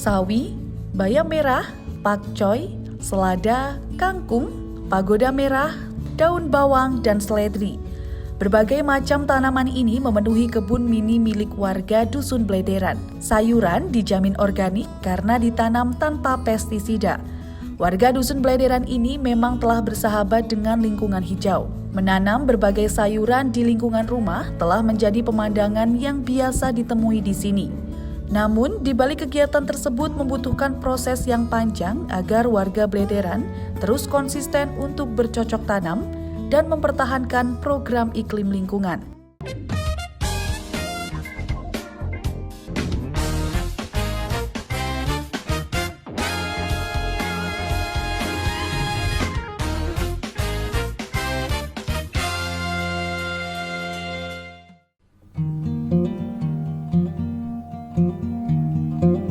sawi, bayam merah, pakcoy, selada, kangkung, pagoda merah, daun bawang, dan seledri. Berbagai macam tanaman ini memenuhi kebun mini milik warga Dusun Blederan. Sayuran dijamin organik karena ditanam tanpa pestisida. Warga Dusun Blederan ini memang telah bersahabat dengan lingkungan hijau. Menanam berbagai sayuran di lingkungan rumah telah menjadi pemandangan yang biasa ditemui di sini. Namun, di balik kegiatan tersebut membutuhkan proses yang panjang agar warga Blederan terus konsisten untuk bercocok tanam dan mempertahankan program iklim lingkungan.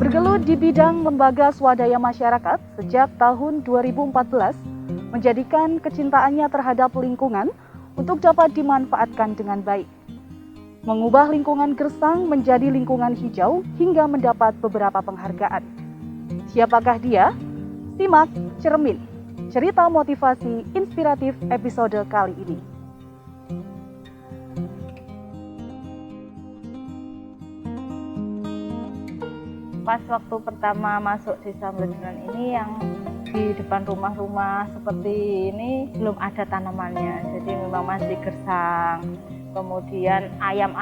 Bergelut di bidang lembaga swadaya masyarakat sejak tahun 2014, menjadikan kecintaannya terhadap lingkungan untuk dapat dimanfaatkan dengan baik. Mengubah lingkungan gersang menjadi lingkungan hijau hingga mendapat beberapa penghargaan. Siapakah dia? Simak Cermin, cerita motivasi inspiratif episode kali ini. Pas waktu pertama masuk desa Blederan ini, yang di depan rumah-rumah seperti ini belum ada tanamannya, jadi memang masih gersang. Kemudian ayam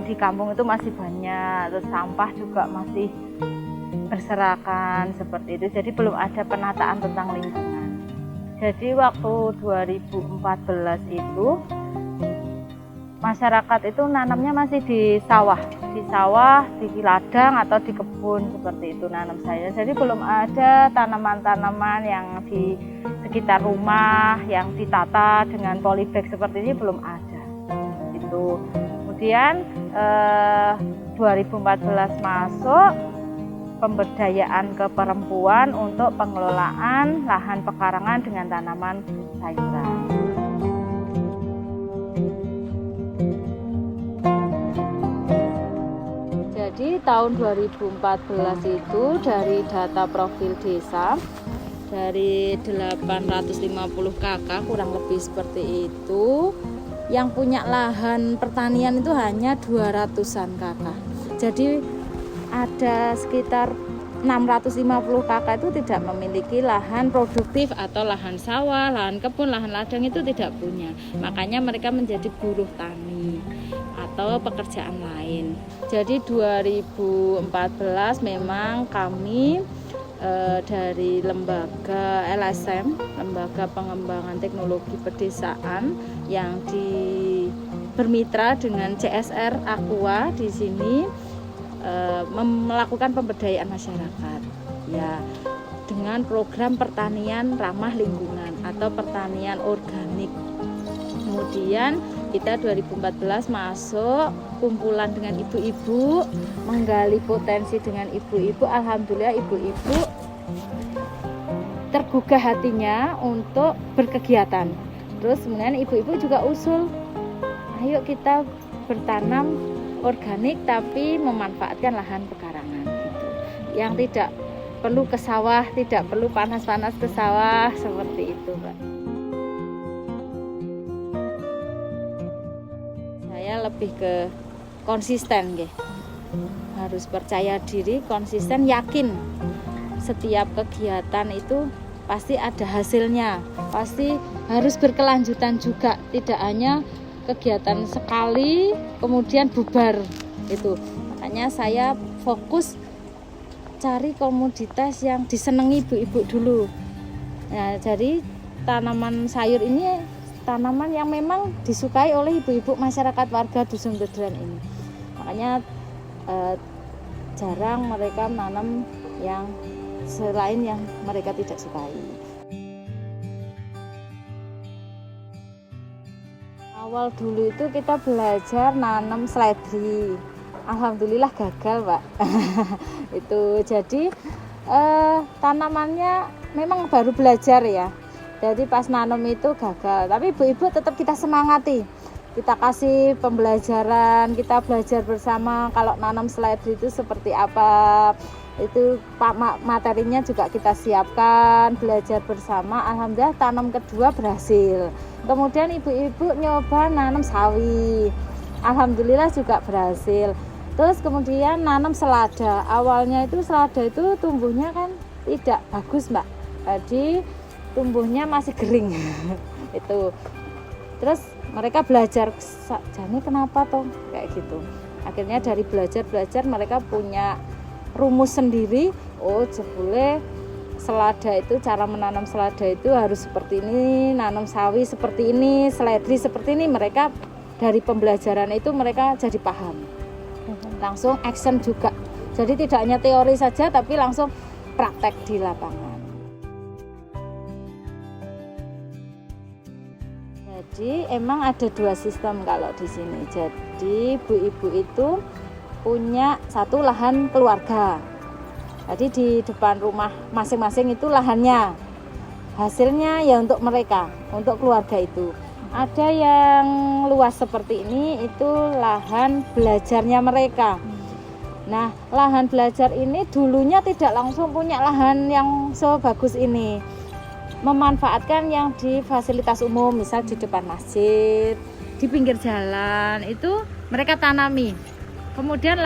di kampung itu masih banyak, terus sampah juga masih berserakan seperti itu, jadi belum ada penataan tentang lingkungan. Jadi waktu 2014 itu masyarakat itu nanamnya masih di sawah, di ladang atau di kebun seperti itu nanam saya. Jadi belum ada tanaman-tanaman yang di sekitar rumah yang ditata dengan polybag seperti ini, belum ada. Itu. Kemudian 2014 masuk pemberdayaan ke perempuan untuk pengelolaan lahan pekarangan dengan tanaman sayuran. Jadi tahun 2014 itu dari data profil desa, dari 850 kakak kurang lebih seperti itu, yang punya lahan pertanian itu hanya 200-an kakak. Jadi ada sekitar 650 kakak itu tidak memiliki lahan produktif atau lahan sawah, lahan kebun, lahan ladang itu tidak punya. Makanya mereka menjadi buruh tani atau pekerjaan lain. Jadi 2014 memang kami dari lembaga LSM, Lembaga Pengembangan Teknologi Pedesaan, yang bermitra dengan CSR Aqua di sini melakukan pemberdayaan masyarakat, ya, dengan program pertanian ramah lingkungan atau pertanian organik. Kemudian kita 2014 masuk kumpulan dengan ibu-ibu, menggali potensi dengan ibu-ibu. Alhamdulillah ibu-ibu tergugah hatinya untuk berkegiatan. Terus kemudian ibu-ibu juga usul, ayo kita bertanam organik tapi memanfaatkan lahan pekarangan gitu. Yang tidak perlu ke sawah, tidak perlu panas-panas ke sawah, seperti itu, Pak. Saya lebih ke konsisten, nggih. Harus percaya diri, konsisten, yakin. Setiap kegiatan itu pasti ada hasilnya, pasti harus berkelanjutan juga, tidak hanya kegiatan sekali kemudian bubar itu. Makanya saya fokus cari komoditas yang disenangi ibu-ibu dulu. Nah, jadi tanaman sayur ini tanaman yang memang disukai oleh ibu-ibu masyarakat warga Dusun Blederan ini. Makanya jarang mereka menanam yang selain yang mereka tidak sukai. Awal dulu itu kita belajar nanam seledri. Alhamdulillah gagal, Pak. Itu jadi tanamannya memang baru belajar ya. Jadi pas nanam itu gagal, tapi ibu-ibu tetap kita semangati. kita kasih pembelajaran, kita belajar bersama kalau nanam seledri itu seperti apa. Itu materinya juga kita siapkan, belajar bersama. Alhamdulillah tanam kedua berhasil. Kemudian ibu-ibu nyoba nanam sawi, alhamdulillah juga berhasil. Terus kemudian nanam selada. Awalnya itu selada itu tumbuhnya kan tidak bagus, Mbak. Jadi tumbuhnya masih kering. Itu. Terus mereka belajar, jadi kenapa toh kayak gitu. Akhirnya dari belajar mereka punya rumus sendiri. Oh, jebule selada itu, cara menanam selada itu harus seperti ini, nanam sawi seperti ini, seledri seperti ini. Mereka dari pembelajaran itu mereka jadi paham. Langsung action juga. Jadi tidak hanya teori saja tapi langsung praktek di lapangan. Jadi emang ada dua sistem kalau di sini. Jadi ibu-ibu itu punya satu lahan keluarga. Jadi di depan rumah masing-masing itu lahannya. Hasilnya ya untuk mereka, untuk keluarga itu. Ada yang luas seperti ini, itu lahan belajarnya mereka. Nah, lahan belajar ini dulunya tidak langsung punya lahan yang sebagus ini. Memanfaatkan yang di fasilitas umum, misal di depan masjid, di pinggir jalan, itu mereka tanami. Kemudian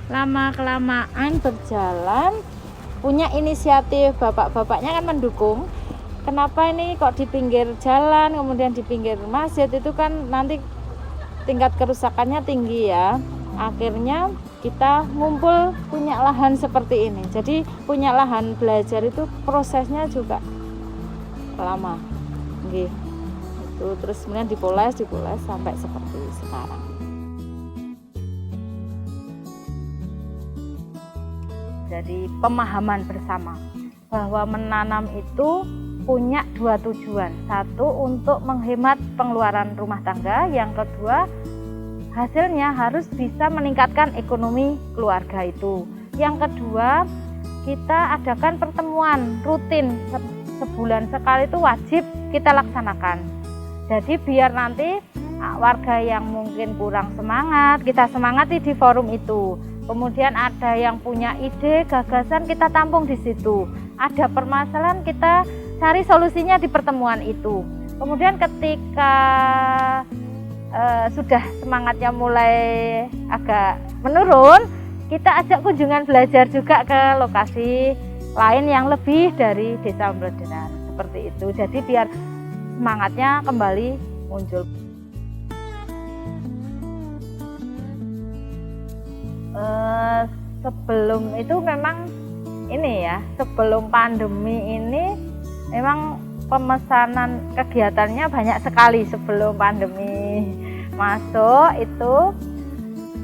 lama-kelamaan berjalan, punya inisiatif, bapak-bapaknya kan mendukung. Kenapa ini kok di pinggir jalan, kemudian di pinggir masjid, itu kan nanti tingkat kerusakannya tinggi ya. Akhirnya kita ngumpul punya lahan seperti ini. Jadi punya lahan belajar itu prosesnya juga lama. Nggih. Itu terus kemudian dipoles sampai seperti sekarang. Jadi pemahaman bersama bahwa menanam itu punya dua tujuan. Satu, untuk menghemat pengeluaran rumah tangga. Yang kedua, hasilnya harus bisa meningkatkan ekonomi keluarga itu. Yang kedua, kita adakan pertemuan rutin sebulan sekali, itu wajib kita laksanakan. Jadi biar nanti warga yang mungkin kurang semangat, kita semangati di forum itu. Kemudian ada yang punya ide, gagasan, kita tampung di situ. Ada permasalahan, kita cari solusinya di pertemuan itu. Kemudian ketika sudah semangatnya mulai agak menurun, kita ajak kunjungan belajar juga ke lokasi lain yang lebih dari Desa Umbledenan, seperti itu. Jadi biar semangatnya kembali muncul. Sebelum itu memang ini ya, sebelum pandemi ini memang pemesanan kegiatannya banyak sekali. Sebelum pandemi masuk itu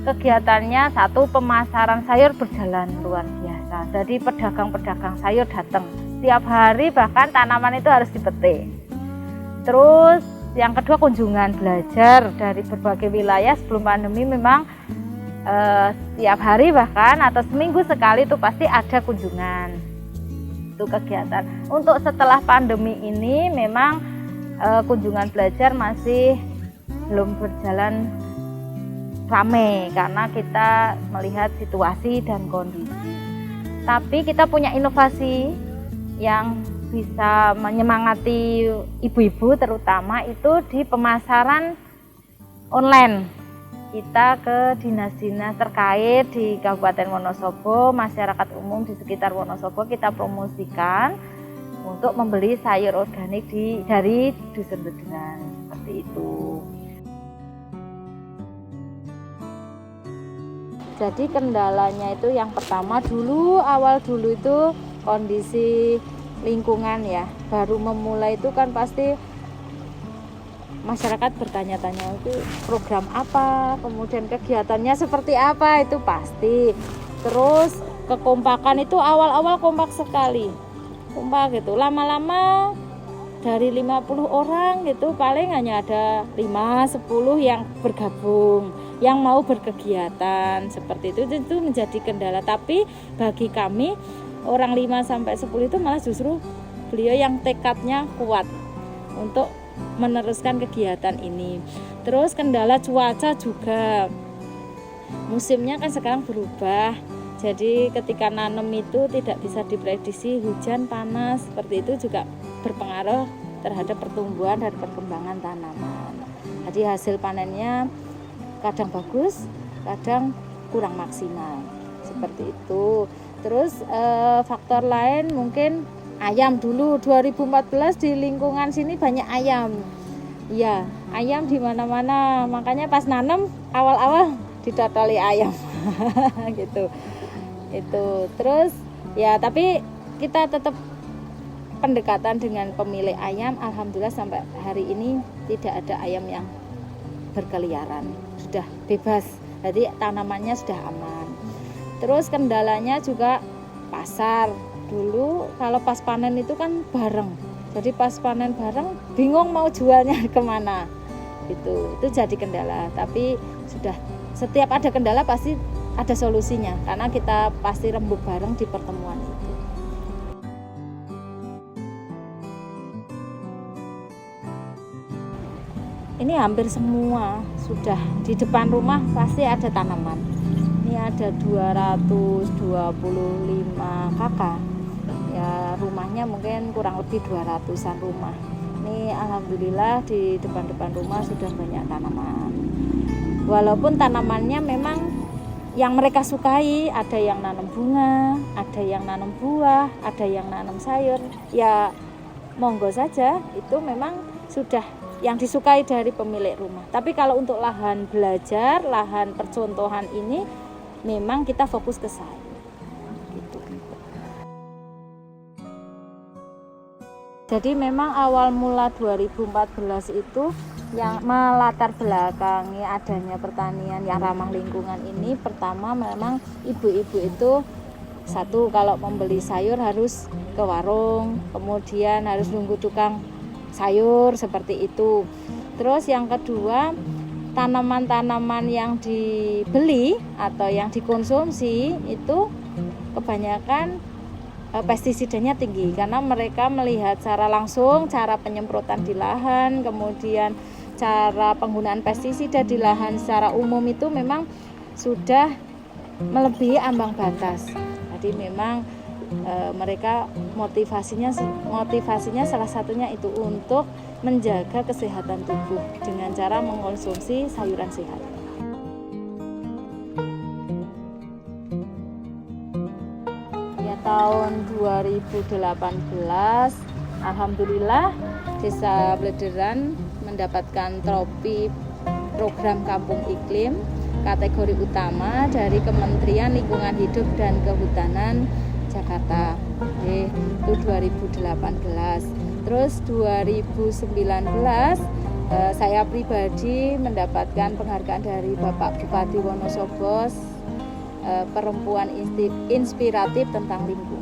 kegiatannya satu, pemasaran sayur berjalan luar biasa. Jadi pedagang-pedagang sayur datang setiap hari, bahkan tanaman itu harus dipetik. Terus yang kedua, kunjungan belajar dari berbagai wilayah. Sebelum pandemi memang setiap hari bahkan atau seminggu sekali itu pasti ada kunjungan. Itu kegiatan. Untuk setelah pandemi ini memang kunjungan belajar masih belum berjalan ramai karena kita melihat situasi dan kondisi. Tapi kita punya inovasi yang bisa menyemangati ibu-ibu terutama itu di pemasaran online. Kita ke dinas-dinas terkait di Kabupaten Wonosobo, masyarakat umum di sekitar Wonosobo kita promosikan untuk membeli sayur organik dari Dusun Bedengan, seperti itu. Jadi kendalanya itu yang pertama awal dulu itu kondisi lingkungan ya, baru memulai itu kan pasti masyarakat bertanya-tanya itu program apa, kemudian kegiatannya seperti apa, itu pasti. Terus kekompakan itu awal-awal kompak sekali, kompak gitu. Lama-lama dari 50 orang gitu paling hanya ada 5-10 yang bergabung, yang mau berkegiatan seperti itu menjadi kendala. Tapi bagi kami orang 5-10 itu malah justru beliau yang tekadnya kuat untuk meneruskan kegiatan ini. Terus kendala cuaca juga, musimnya kan sekarang berubah, jadi ketika nanam itu tidak bisa diprediksi hujan, panas, seperti itu juga berpengaruh terhadap pertumbuhan dan perkembangan tanaman. Jadi hasil panennya kadang bagus, kadang kurang maksimal, seperti itu. Terus faktor lain mungkin ayam. Dulu 2014 di lingkungan sini banyak ayam. Iya, ayam di mana-mana. Makanya pas nanam awal-awal didotoli ayam. Gitu. Itu. Terus ya tapi kita tetap pendekatan dengan pemilik ayam. Alhamdulillah sampai hari ini tidak ada ayam yang berkeliaran. Sudah bebas. Jadi tanamannya sudah aman. Terus kendalanya juga pasar. Dulu kalau pas panen itu kan bareng. Jadi pas panen bareng bingung mau jualnya kemana. Itu jadi kendala. Tapi sudah setiap ada kendala pasti ada solusinya, karena kita pasti rembuk bareng di pertemuan itu. Ini hampir semua sudah di depan rumah pasti ada tanaman. Ini ada 225 kakak. Ya rumahnya mungkin kurang lebih 200-an rumah. Ini alhamdulillah di depan-depan rumah sudah banyak tanaman. Walaupun tanamannya memang yang mereka sukai, ada yang nanam bunga, ada yang nanam buah, ada yang nanam sayur. Ya monggo saja, itu memang sudah yang disukai dari pemilik rumah. Tapi kalau untuk lahan belajar, lahan percontohan ini memang kita fokus ke sayur. Gitu. Jadi memang awal mula 2014 itu yang melatar belakangi adanya pertanian yang ramah lingkungan ini, pertama memang ibu-ibu itu satu, kalau membeli sayur harus ke warung, kemudian harus nunggu tukang sayur seperti itu. Terus yang kedua, tanaman-tanaman yang dibeli atau yang dikonsumsi itu kebanyakan pestisidanya tinggi, karena mereka melihat secara langsung cara penyemprotan di lahan, kemudian cara penggunaan pestisida di lahan secara umum itu memang sudah melebihi ambang batas. Jadi memang mereka motivasinya salah satunya itu untuk menjaga kesehatan tubuh dengan cara mengkonsumsi sayuran sehat. Ya, tahun 2018 alhamdulillah Desa Blederan mendapatkan trofi program Kampung Iklim kategori utama dari Kementerian Lingkungan Hidup dan Kehutanan Jakarta. Itu 2018. Terus 2019 saya pribadi mendapatkan penghargaan dari Bapak Bupati Wonosobo, perempuan inspiratif tentang lingkungan.